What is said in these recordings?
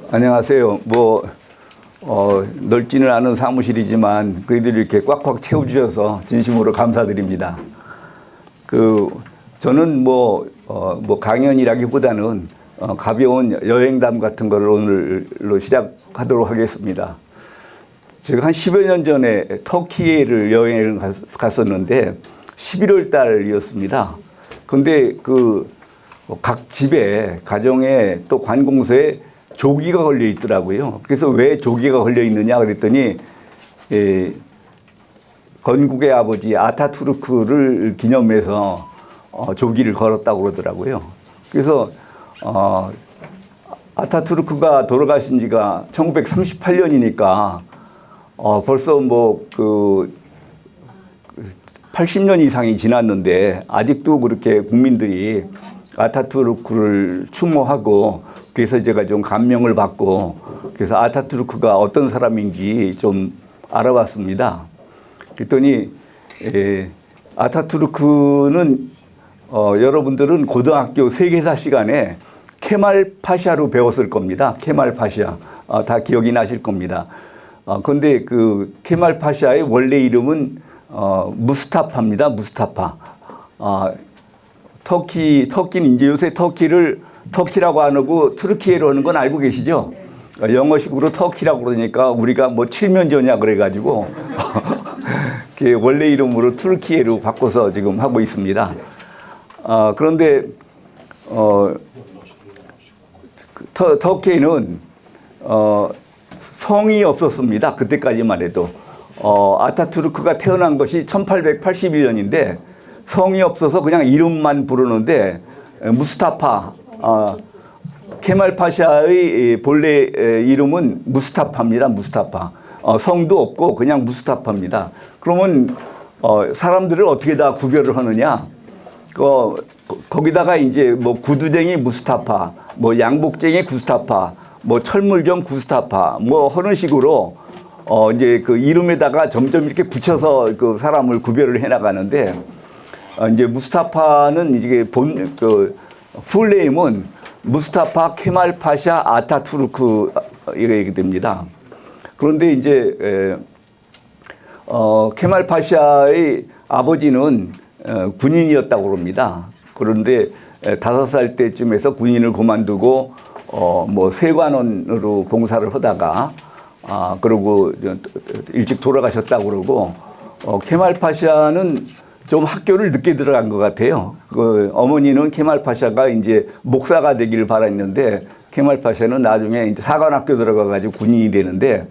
안녕하세요. 넓지는 않은 사무실이지만 그래도 이렇게 꽉꽉 채워주셔서 진심으로 감사드립니다. 저는 강연이라기보다는 가벼운 여행담 같은 거를 오늘로 시작하도록 하겠습니다. 제가 한 10여 년 전에 터키를 여행을 갔었는데 11월 달이었습니다. 근데 각 집에, 가정에 또 관공서에 조기가 걸려 있더라고요. 그래서 왜 조기가 걸려 있느냐 그랬더니 건국의 아버지 아타투르크를 기념해서 조기를 걸었다고 그러더라고요. 그래서 아타투르크가 돌아가신 지가 1938년이니까 벌써 80년 이상이 지났는데 아직도 그렇게 국민들이 아타투르크를 추모하고, 그래서 제가 좀 감명을 받고 그래서 아타투르크가 어떤 사람인지 좀 알아봤습니다. 그랬더니 아타투르크는 여러분들은 고등학교 세계사 시간에 케말 파샤로 배웠을 겁니다. 케말 파샤 다 기억이 나실 겁니다. 그런데 그 케말 파샤의 원래 이름은 무스타파입니다. 무스타파. 터키는 이제 요새 터키라고 안 하고 투르키예로 하는 건 알고 계시죠? 영어식으로 터키라고 그러니까 우리가 칠면조냐 그래가지고 원래 이름으로 투르키예로 바꿔서 지금 하고 있습니다. 그런데 터키에는 성이 없었습니다. 그때까지만 해도. 아타투르크가 태어난 것이 1881년인데 성이 없어서 그냥 이름만 부르는데 무스타파, 케말 파샤의 본래 이름은 무스타파입니다. 무스타파. 성도 없고 그냥 무스타파입니다. 그러면 사람들을 어떻게 다 구별을 하느냐? 거기다가 이제 구두쟁이 무스타파, 양복쟁이 구스타파, 철물점 구스타파, 하는 식으로 이제 그 이름에다가 점점 이렇게 붙여서 그 사람을 구별을 해 나가는데, 이제 무스타파는 이제 풀네임은 무스타파 케말 파샤 아타투르크 이렇게 됩니다. 그런데 이제 케말 파샤의 아버지는 군인이었다고 합니다. 그런데 5살 때쯤에서 군인을 그만두고 세관원으로 봉사를 하다가 그러고 일찍 돌아가셨다고 그러고, 케말 파샤는 좀 학교를 늦게 들어간 것 같아요. 어머니는 케말 파샤가 이제 목사가 되기를 바랐는데 케말 파샤는 나중에 이제 사관학교 들어가가지고 군인이 되는데,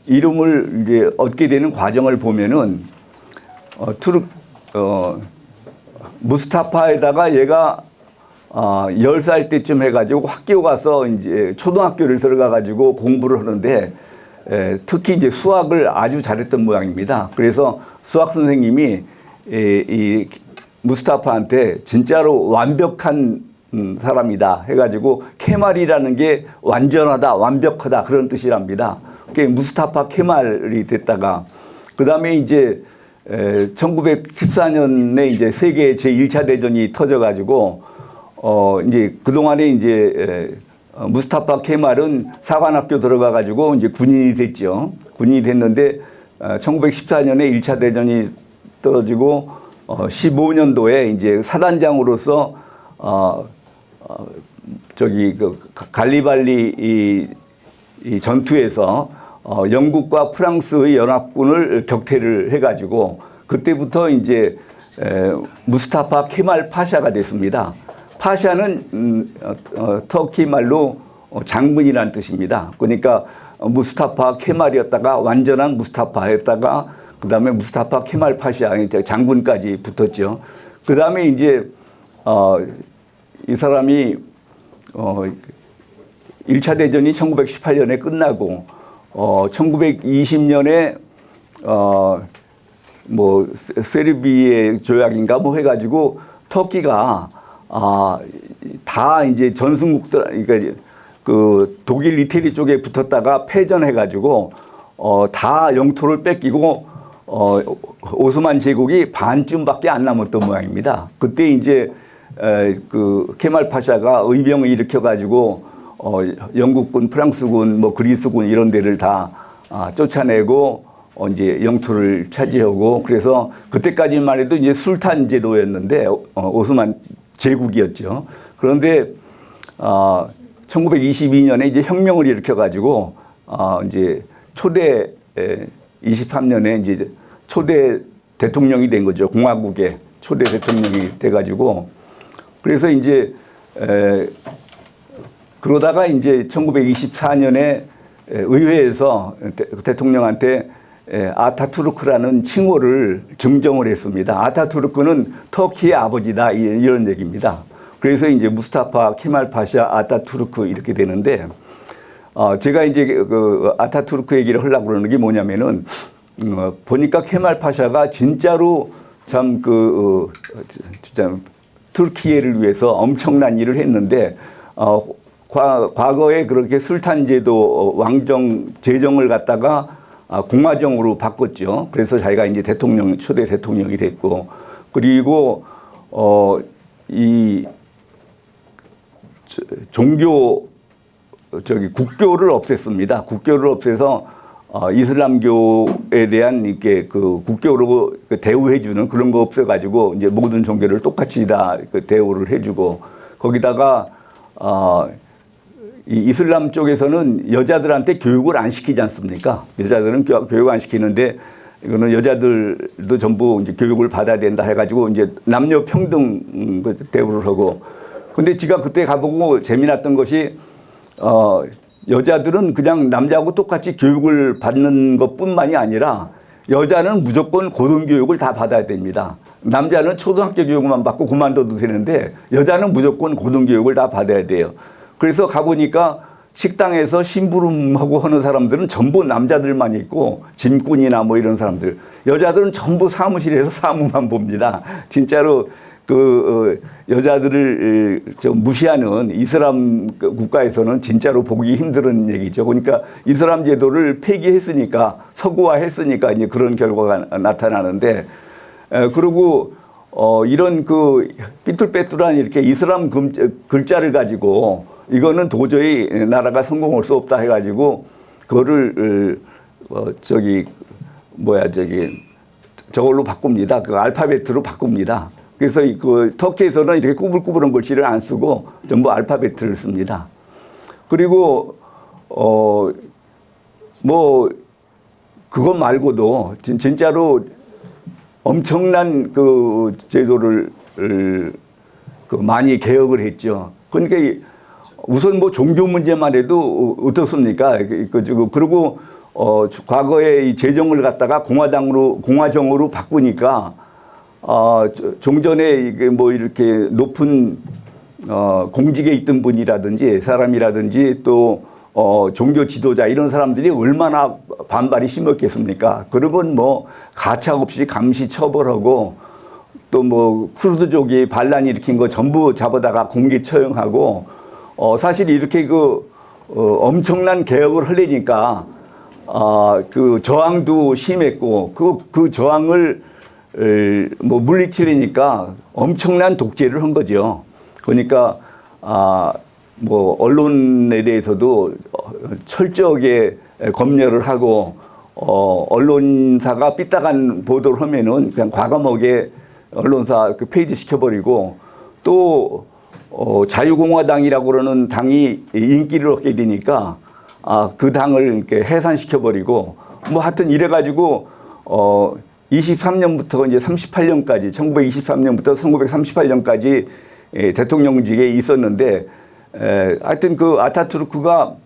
이름을 이제 얻게 되는 과정을 보면은 무스타파에다가 얘가 10살 때쯤 해가지고 학교 가서 이제 초등학교를 들어가가지고 공부를 하는데, 특히 이제 수학을 아주 잘했던 모양입니다. 그래서 수학 선생님이 이 무스타파한테 진짜로 완벽한 사람이다 해가지고 케말이라는 게 완전하다, 완벽하다 그런 뜻이랍니다. 그게 무스타파 케말이 됐다가, 그 다음에 이제 1914년에 이제 세계 제1차 대전이 터져가지고 이제 그동안에 이제 무스타파 케말은 사관학교 들어가가지고 이제 군인이 됐죠. 군인이 됐는데 1914년에 1차 대전이 떨어지고 15년도에 이제 사단장으로서 갈리발리 이 전투에서 영국과 프랑스의 연합군을 격퇴를 해가지고 그때부터 이제 무스타파 케말 파샤가 됐습니다. 파샤는 터키 말로 장군이라는 뜻입니다. 그러니까 무스타파 케말이었다가 완전한 무스타파였다가 그 다음에 무스타파 케말 파샤 장군까지 붙었죠. 그 다음에 이제 이 사람이 1차 대전이 1918년에 끝나고 1920년에 세르비의 조약인가 해가지고 터키가 다 이제 전승국들, 그러니까 그 독일, 이태리 쪽에 붙었다가 패전해가지고 다 영토를 뺏기고 오스만 제국이 반쯤밖에 안 남았던 모양입니다. 그때 이제 그 케말 파샤가 의병을 일으켜가지고 영국군, 프랑스군, 뭐 그리스군 이런 데를 다 쫓아내고 이제 영토를 차지하고 그래서 그때까지만 해도 이제 술탄 제도였는데 오스만 제국이었죠. 그런데 1922년에 이제 혁명을 일으켜 가지고 이제 초대 23년에 이제 초대 대통령이 된 거죠. 공화국의 초대 대통령이 돼 가지고 그래서 이제 그러다가 이제 1924년에 의회에서 대통령한테 아타투르크라는 칭호를 증정을 했습니다. 아타투르크는 터키의 아버지다 이런 얘기입니다. 그래서 이제 무스타파 케말 파샤 아타투르크 이렇게 되는데 제가 이제 그 아타투르크 얘기를 하려고 그러는 게 뭐냐면은 보니까 케말 파샤가 진짜로 참 진짜 터키예를 위해서 엄청난 일을 했는데 과거에 그렇게 술탄 제도 왕정 제정을 갖다가 공화정으로 바꿨죠. 그래서 자기가 이제 초대 대통령이 됐고 그리고 이 종교 국교를 없앴습니다. 국교를 없애서 이슬람교에 대한 이렇게 그 국교로 대우해주는 그런 거 없애가지고 이제 모든 종교를 똑같이 다 대우를 해주고 거기다가 이 이슬람 쪽에서는 여자들한테 교육을 안 시키지 않습니까? 여자들은 교육 안 시키는데 이거는 여자들도 전부 이제 교육을 받아야 된다 해가지고 이제 남녀 평등 대우를 하고 근데 제가 그때 가보고 재미났던 것이 여자들은 그냥 남자하고 똑같이 교육을 받는 것뿐만이 아니라 여자는 무조건 고등교육을 다 받아야 됩니다. 남자는 초등학교 교육만 받고 그만둬도 되는데 여자는 무조건 고등교육을 다 받아야 돼요. 그래서 가보니까 식당에서 심부름하고 하는 사람들은 전부 남자들만 있고 짐꾼이나 뭐 이런 사람들 여자들은 전부 사무실에서 사무만 봅니다. 진짜로 여자들을 좀 무시하는 이슬람 국가에서는 진짜로 보기 힘든 얘기죠. 그러니까 이슬람 제도를 폐기했으니까 서구화했으니까 이제 그런 결과가 나타나는데 그리고 이런 삐뚤빼뚤한 이렇게 이슬람 글자를 가지고 이거는 도저히 나라가 성공할 수 없다 해가지고 그거를 저걸로 바꿉니다. 그 알파벳으로 바꿉니다. 그래서 터키에서는 이렇게 꾸불꾸불한 글씨를 안 쓰고 전부 알파벳을 씁니다. 그리고 뭐 그것 말고도 진짜로 엄청난 제도를 많이 개혁을 했죠. 그러니까 우선 뭐 종교 문제만 해도 어떻습니까? 그리고 과거에 이 재정을 갖다가 공화정으로 바꾸니까 종전에 이게 뭐 이렇게 높은 공직에 있던 분이라든지 사람이라든지 또 종교 지도자 이런 사람들이 얼마나 반발이 심했겠습니까? 그러면 뭐 가차없이 감시 처벌하고 또 뭐 쿠르드족이 반란 일으킨 거 전부 잡아다가 공개 처형하고 사실 이렇게 엄청난 개혁을 하려니까 저항도 심했고 그 저항을 뭐 물리치려니까 엄청난 독재를 한 거죠. 그러니까 뭐 언론에 대해서도 철저하게 검열을 하고 언론사가 삐딱한 보도를 하면은 그냥 과감하게 언론사 폐지 시켜버리고 또 자유공화당이라고 그러는 당이 인기를 얻게 되니까 그 당을 이렇게 해산시켜버리고 뭐 하여튼 이래가지고 23년부터 이제 38년까지 1923년부터 1938년까지 대통령직에 있었는데 하여튼 아타투르크가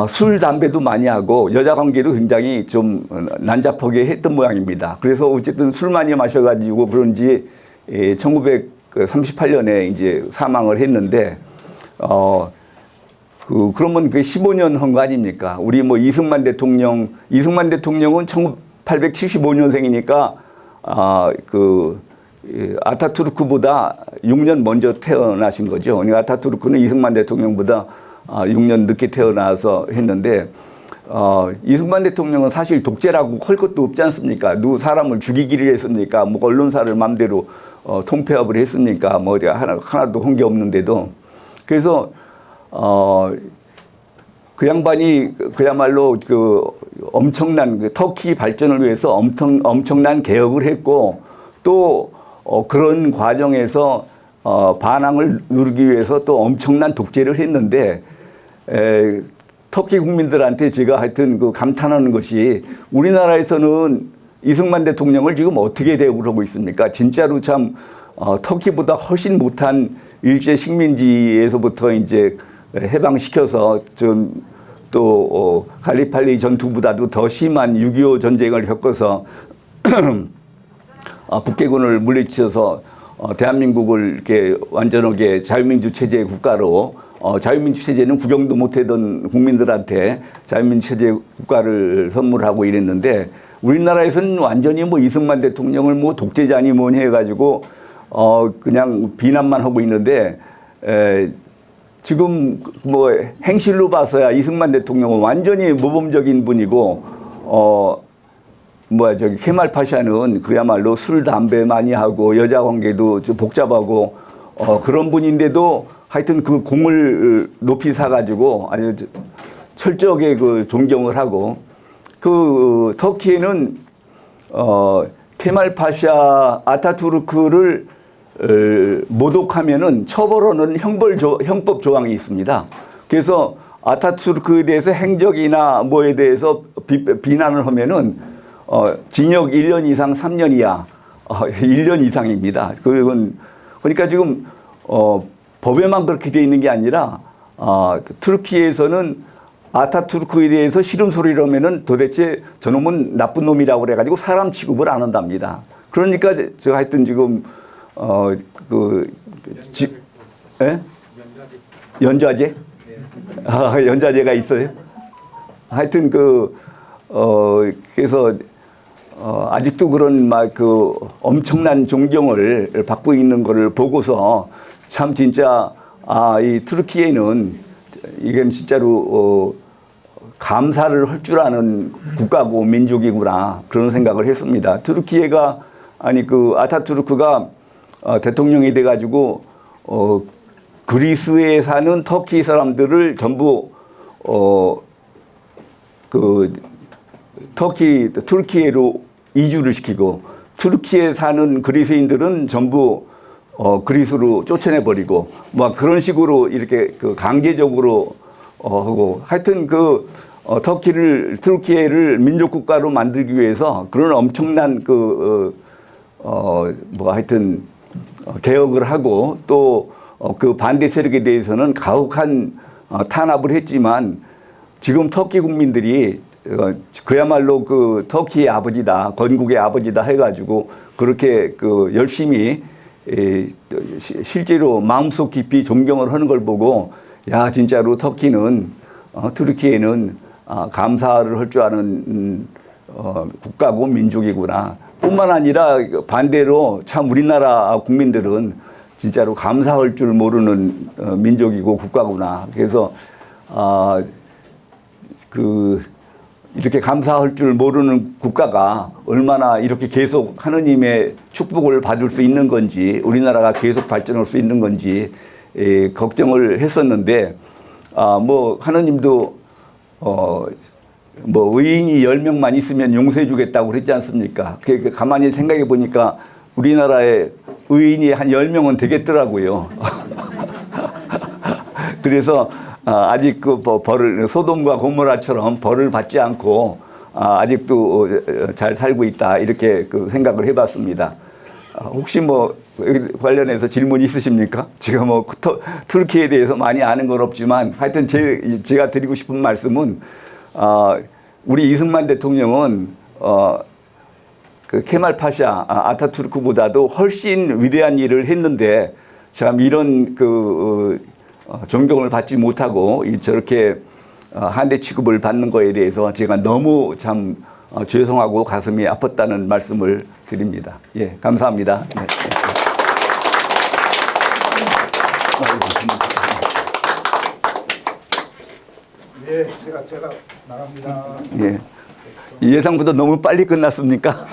술, 담배도 많이 하고 여자 관계도 굉장히 좀 난잡하게 했던 모양입니다. 그래서 어쨌든 술 많이 마셔가지고 그런지 1938년에 이제 사망을 했는데 그러면 15년 한 거 아닙니까? 우리 뭐 이승만 대통령은 1875년생이니까 아타투르크보다 6년 먼저 태어나신 거죠. 그러니까 아타투르크는 이승만 대통령보다 6년 늦게 태어나서 했는데 이승만 대통령은 사실 독재라고 할 것도 없지 않습니까? 사람을 죽이기를 했습니까? 뭐 언론사를 마음대로 통폐합을 했습니까? 뭐 하나도 한 게 없는데도. 그래서 그 양반이 그야말로 그 엄청난 그 터키 발전을 위해서 엄청난 개혁을 했고 또 그런 과정에서 반항을 누르기 위해서 또 엄청난 독재를 했는데 터키 국민들한테 제가 하여튼 그 감탄하는 것이 우리나라에서는 이승만 대통령을 지금 어떻게 대우를 하고 있습니까? 진짜로 참 터키보다 훨씬 못한 일제 식민지에서부터 이제 해방시켜서 좀 또 갈리팔리 전투보다도 더 심한 6.25 전쟁을 겪어서 북해군을 물리쳐서 대한민국을 이렇게 완전하게 자유민주 체제의 국가로 자유민주 체제는 구경도 못하던 국민들한테 자유민주 체제 국가를 선물하고 이랬는데 우리나라에서는 완전히 뭐 이승만 대통령을 뭐 독재자니 뭐니 해가지고 그냥 비난만 하고 있는데 지금 뭐 행실로 봐서야 이승만 대통령은 완전히 모범적인 분이고 저기 케말 파샤는 그야말로 술 담배 많이 하고 여자 관계도 좀 복잡하고 그런 분인데도 하여튼 그 공을 높이 사가지고 아주 철저하게 그 존경을 하고 그 터키에는 케말 파샤 아타투르크를 모독하면은 처벌하는 형법 조항이 있습니다. 그래서 아타투르크에 대해서 행적이나 뭐에 대해서 비난을 하면은 징역 1년 이상 3년 이하 1년 이상입니다. 그러니까 지금 법에만 그렇게 돼 있는 게 아니라 터키에서는 아타투르크에 대해서 싫은 소리를 하면은 도대체 저놈은 나쁜 놈이라고 그래가지고 사람 취급을 안 한답니다. 그러니까 제가 하여튼 지금 예? 연좌제? 연좌제가 있어요? 하여튼 그래서 아직도 그런 엄청난 존경을 받고 있는 것을 보고서 참 진짜 이 터키에는 이게 진짜로 감사를 할 줄 아는 국가고 민족이구나 그런 생각을 했습니다. 터키가 아타투르크가 대통령이 돼가지고 그리스에 사는 터키 사람들을 전부 터키에로 이주를 시키고 터키에 사는 그리스인들은 전부 그리스로 쫓아내 버리고 뭐 그런 식으로 이렇게 강제적으로 하고 하여튼 터키를 민족 국가로 만들기 위해서 그런 엄청난 하여튼 개혁을 하고 또 그 반대 세력에 대해서는 가혹한 탄압을 했지만 지금 터키 국민들이 그야말로 터키의 아버지다, 건국의 아버지다 해가지고 그렇게 열심히 실제로 마음속 깊이 존경을 하는 걸 보고 야 진짜로 터키에는 감사를 할 줄 아는 국가고 민족이구나. 뿐만 아니라 반대로 참 우리나라 국민들은 진짜로 감사할 줄 모르는 민족이고 국가구나. 그래서 이렇게 감사할 줄 모르는 국가가 얼마나 이렇게 계속 하느님의 축복을 받을 수 있는 건지 우리나라가 계속 발전할 수 있는 건지 걱정을 했었는데 하느님도 의인이 10명만 있으면 용서해 주겠다고 그랬지 않습니까? 가만히 생각해 보니까 우리나라에 의인이 한 10명은 되겠더라고요. 그래서 아직 벌을 소돔과 고모라처럼 벌을 받지 않고 아직도 잘 살고 있다 이렇게 생각을 해봤습니다. 혹시 관련해서 질문 있으십니까? 제가 터키에 대해서 많이 아는 건 없지만 하여튼 제가 드리고 싶은 말씀은 우리 이승만 대통령은 케말 파샤 아타투르크보다도 훨씬 위대한 일을 했는데 참 이런 존경을 받지 못하고 저렇게 한대 취급을 받는 거에 대해서 제가 너무 참 죄송하고 가슴이 아팠다는 말씀을 드립니다. 예, 감사합니다. 네. 예, 제가 나갑니다. 예. 예상보다 너무 빨리 끝났습니까?